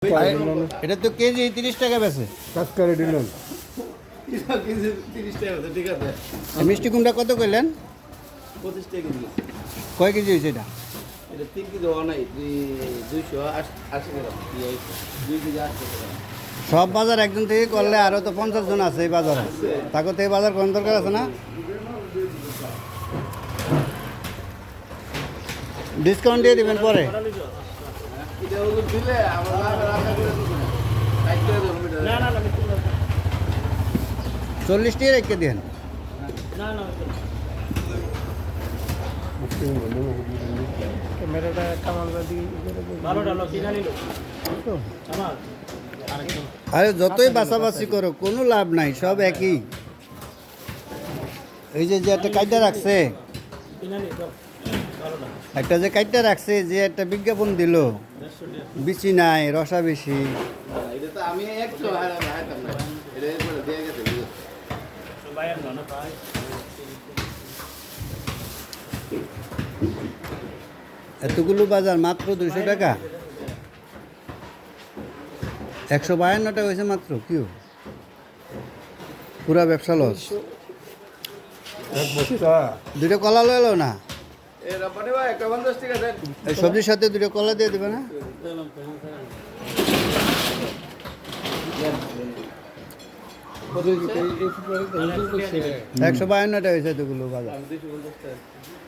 এটা তো কেজি 30 টাকা বেছে। কাজ করে দিলেন কেজি 30 টাকা আছে, ঠিক আছে। মিষ্টি কুমড়া কত কইলেন? 25 টাকা কেজি। কয় কেজি হয়েছে এটা? এটা 3 কেজি হওয়া নাই, 280 গ্রাম। 2 কেজি 80 গ্রাম। সব বাজার একজন থেকে করলে আরো তো 50 জন আছে এই বাজারে, তাকে তো এই বাজার কোন দরকার আছে না? ডিসকাউন্ট দিয়ে দিবেন পরে। এটা হলো দিলে আমরা রান্না করে দেব না। টাইট করে দেব মিটার। না 40 টাকা রেখে দেন। ক্যামেরাটা কামালবা দিকে আরে যতই বাছাবাছি করো কোনো লাভ নাই, সব একই। এই যে যে একটা কাইটা রাখছে, একটা যে কাইটা রাখছে, যে একটা বিজ্ঞাপন দিল বিচি নাই রসা বেশি। এটা তো আমি 100 হাইতাম না। এটা এরপরে দিয়ে গেছে। এতগুলো বাজার মাত্র 200 টাকা, 152টা হয়েছে মাত্র। কিউ পুরা ব্যবসা লস। এক বস্তা দুটো কলা লইলো না, এ রব্বানি ভাই 50 টাকা দেন। এই সবজির সাথে দুটো কলা দিয়ে দিবে না? 152টা হয়েছে এতগুলো বাজার। আমি 250 টাকা